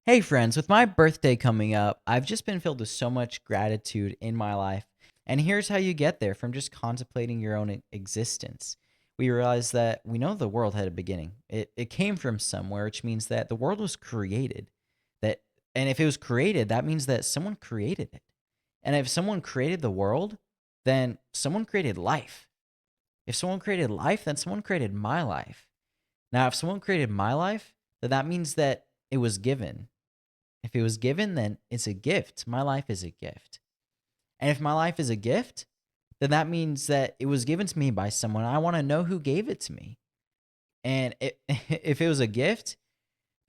Hey friends, with my birthday coming up, I've just been filled with so much gratitude in my life. And here's how you get there from just contemplating your own existence. We realize that we know the world had a beginning. It came from somewhere, which means that the world was created. That and if it was created, that means that someone created it. And if someone created the world, then someone created life. If someone created life, then someone created my life. Now, if someone created my life, then that means that it was given. If it was given, then it's a gift. My life is a gift. And if my life is a gift, then that means that it was given to me by someone. I want to know who gave it to me. And if it was a gift,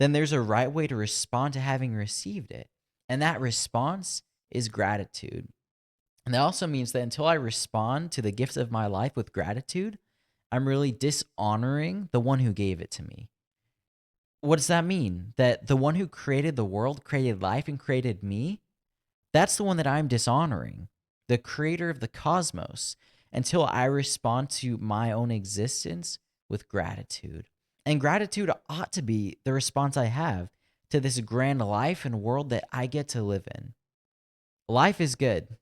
then there's a right way to respond to having received it. And that response is gratitude. And that also means that until I respond to the gift of my life with gratitude, I'm really dishonoring the one who gave it to me. What does that mean? That the one who created the world, created life, and created me, that's the one that I'm dishonoring, the creator of the cosmos, until I respond to my own existence with gratitude. And gratitude ought to be the response I have to this grand life and world that I get to live in. Life is good,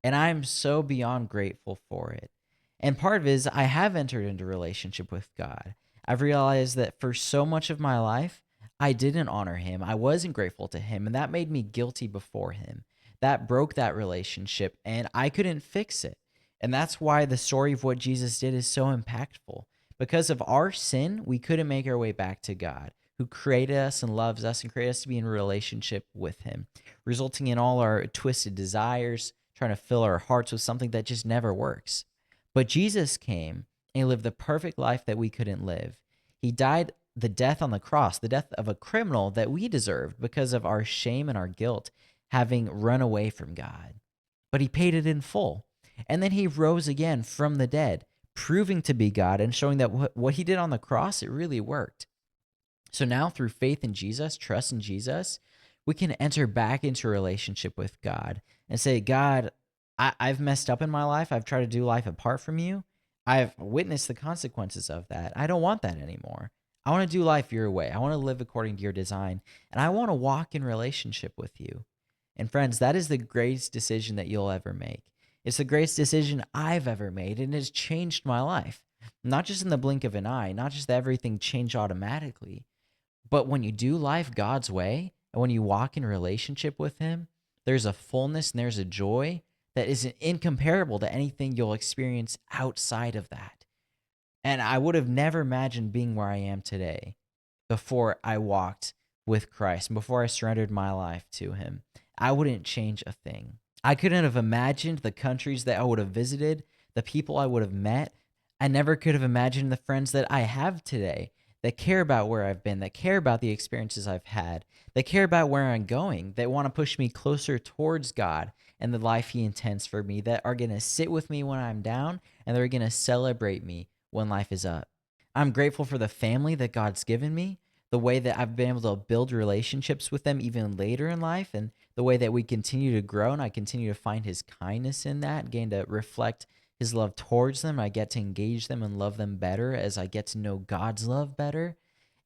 and I'm so beyond grateful for it. And part of it is I have entered into a relationship with God. I've realized that for so much of my life, I didn't honor him. I wasn't grateful to him, and that made me guilty before him. That broke that relationship, and I couldn't fix it. And that's why the story of what Jesus did is so impactful. Because of our sin, we couldn't make our way back to God, who created us and loves us and created us to be in a relationship with him, resulting in all our twisted desires, trying to fill our hearts with something that just never works. But Jesus came and he lived the perfect life that we couldn't live. He died the death on the cross, the death of a criminal that we deserved because of our shame and our guilt having run away from God. But he paid it in full. And then he rose again from the dead, proving to be God and showing that what he did on the cross, it really worked. So now, through faith in Jesus, trust in Jesus, we can enter back into a relationship with God and say, God, I've messed up in my life. I've tried to do life apart from you. I've witnessed the consequences of that. I don't want that anymore. I want to do life your way. I want to live according to your design. And I want to walk in relationship with you. And friends, that is the greatest decision that you'll ever make. It's the greatest decision I've ever made, and it has changed my life. Not just in the blink of an eye, not just that everything changed automatically, but when you do life God's way and when you walk in relationship with him, there's a fullness and there's a joy that is incomparable to anything you'll experience outside of that. And I would have never imagined being where I am today before I walked with Christ and before I surrendered my life to him. I wouldn't change a thing. I couldn't have imagined the countries that I would have visited, the people I would have met. I never could have imagined the friends that I have today that care about where I've been, that care about the experiences I've had, that care about where I'm going, that want to push me closer towards God and the life he intends for me, that are going to sit with me when I'm down and they're going to celebrate me when life is up. I'm grateful for the family that God's given me, the way that I've been able to build relationships with them even later in life, and the way that we continue to grow and I continue to find his kindness in that, gain to reflect his love towards them. I get to engage them and love them better as I get to know God's love better.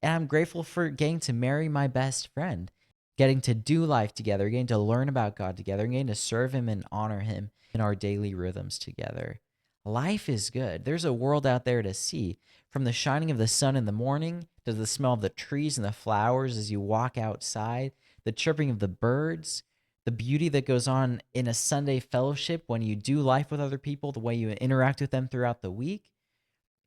And I'm grateful for getting to marry my best friend, getting to do life together, getting to learn about God together, and getting to serve him and honor him in our daily rhythms together. Life is good. There's a world out there to see, from the shining of the sun in the morning to the smell of the trees and the flowers as you walk outside, the chirping of the birds, the beauty that goes on in a Sunday fellowship when you do life with other people, the way you interact with them throughout the week,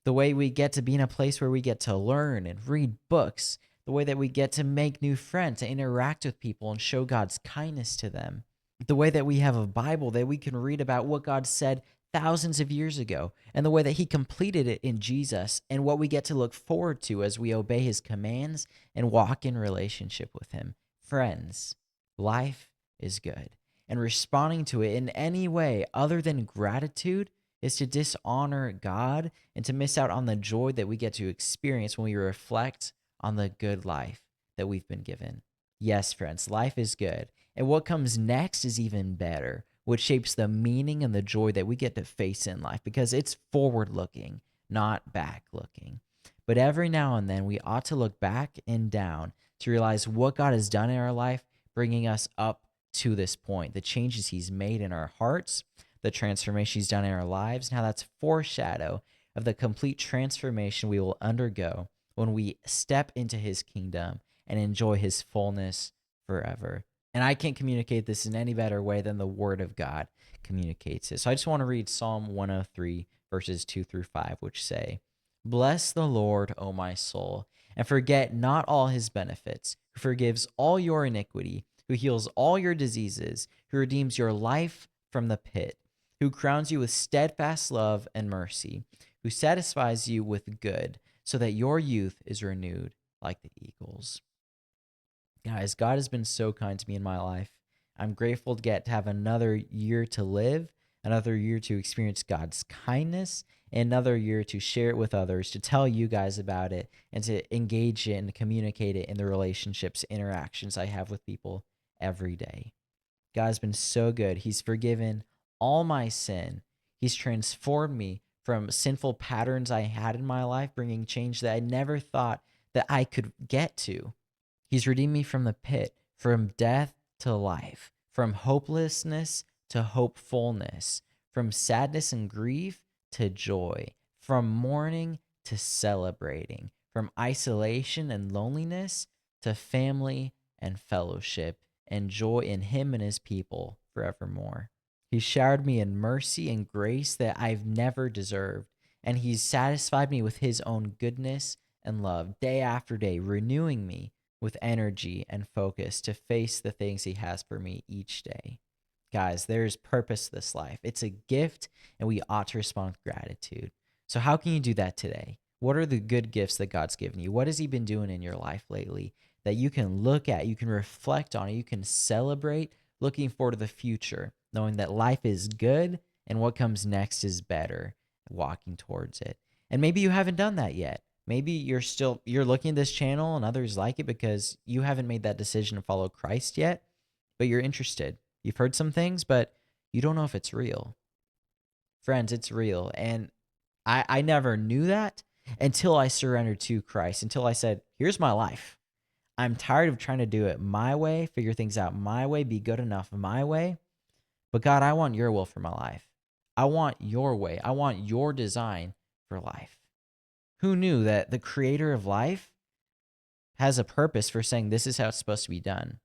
the way we get to be in a place where we get to learn and read books, the way that we get to make new friends, to interact with people and show God's kindness to them, the way that we have a Bible that we can read about what God said thousands of years ago, and the way that he completed it in Jesus, and what we get to look forward to as we obey his commands and walk in relationship with him. Friends, life is good. And responding to it in any way other than gratitude is to dishonor God and to miss out on the joy that we get to experience when we reflect on the good life that we've been given. Yes, friends, life is good. And what comes next is even better, which shapes the meaning and the joy that we get to face in life because it's forward looking, not back looking. But every now and then, we ought to look back and down to realize what God has done in our life, bringing us up to this point, the changes he's made in our hearts, the transformation he's done in our lives, and how that's foreshadow of the complete transformation we will undergo when we step into his kingdom and enjoy his fullness forever. And I can't communicate this in any better way than the word of God communicates it. So I just want to read Psalm 103, verses 2 through 5, which say, "Bless the Lord, O my soul, and forget not all his benefits, who forgives all your iniquity, who heals all your diseases, who redeems your life from the pit, who crowns you with steadfast love and mercy, who satisfies you with good, so that your youth is renewed like the eagles." Guys, God has been so kind to me in my life. I'm grateful to get to have another year to live, another year to experience God's kindness, and another year to share it with others, to tell you guys about it, and to engage it and communicate it in the relationships, interactions I have with people every day. God has been so good. He's forgiven all my sin. He's transformed me from sinful patterns I had in my life, bringing change that I never thought that I could get to. He's redeemed me from the pit, from death to life, from hopelessness to hopefulness, from sadness and grief to joy, from mourning to celebrating, from isolation and loneliness to family and fellowship, and joy in him and his people forevermore. He showered me in mercy and grace that I've never deserved, and he's satisfied me with his own goodness and love day after day, renewing me with energy and focus to face the things he has for me each day. Guys, there's purpose to this life. It's a gift, and we ought to respond with gratitude. So how can you do that today? What are the good gifts that God's given you? What has he been doing in your life lately that you can look at, you can reflect on, you can celebrate, looking forward to the future, knowing that life is good and what comes next is better, walking towards it. And maybe you haven't done that yet. Maybe you're looking at this channel and others like it because you haven't made that decision to follow Christ yet, but you're interested. You've heard some things, but you don't know if it's real. Friends, it's real. And I never knew that until I surrendered to Christ, until I said, here's my life. I'm tired of trying to do it my way, figure things out my way, be good enough my way. But God, I want your will for my life. I want your way. I want your design for life. Who knew that the creator of life has a purpose for saying this is how it's supposed to be done?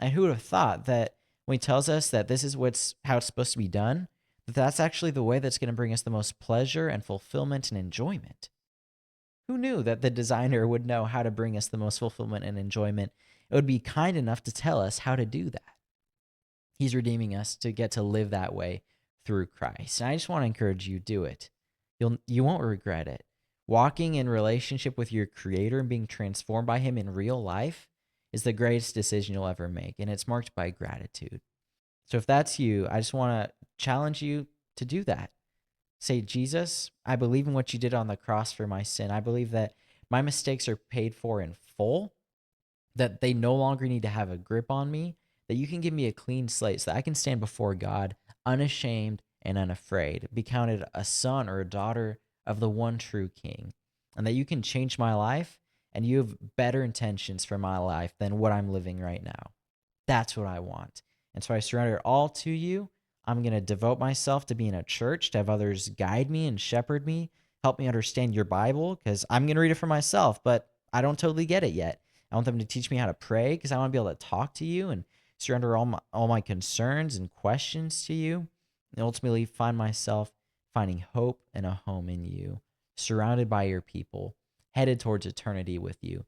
And who would have thought that when he tells us that this is how it's supposed to be done, that that's actually the way that's going to bring us the most pleasure and fulfillment and enjoyment? Who knew that the designer would know how to bring us the most fulfillment and enjoyment? It would be kind enough to tell us how to do that. He's redeeming us to get to live that way through Christ. And I just want to encourage you, do it. You won't regret it. Walking in relationship with your creator and being transformed by him in real life is the greatest decision you'll ever make. And it's marked by gratitude. So if that's you, I just want to challenge you to do that. Say, Jesus, I believe in what you did on the cross for my sin. I believe that my mistakes are paid for in full, that they no longer need to have a grip on me, that you can give me a clean slate so that I can stand before God unashamed and unafraid, be counted a son or a daughter of the one true King, and that you can change my life and you have better intentions for my life than what I'm living right now. That's what I want. And so I surrender it all to you. I'm going to devote myself to being a church, to have others guide me and shepherd me, help me understand your Bible, because I'm going to read it for myself, but I don't totally get it yet. I want them to teach me how to pray because I want to be able to talk to you and surrender all my concerns and questions to you, and ultimately find myself finding hope and a home in you, surrounded by your people, headed towards eternity with you.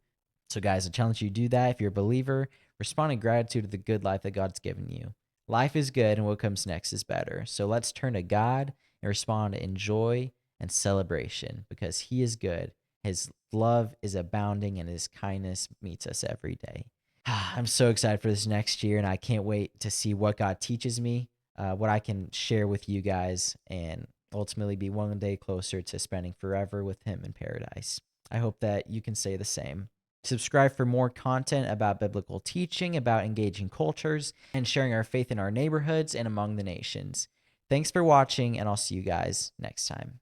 So guys, I challenge you to do that. If you're a believer, respond in gratitude to the good life that God's given you. Life is good and what comes next is better. So let's turn to God and respond in joy and celebration because he is good. His love is abounding and his kindness meets us every day. I'm so excited for this next year and I can't wait to see what God teaches me, what I can share with you guys, and ultimately be one day closer to spending forever with him in paradise. I hope that you can say the same. Subscribe for more content about biblical teaching, about engaging cultures, and sharing our faith in our neighborhoods and among the nations. Thanks for watching, and I'll see you guys next time.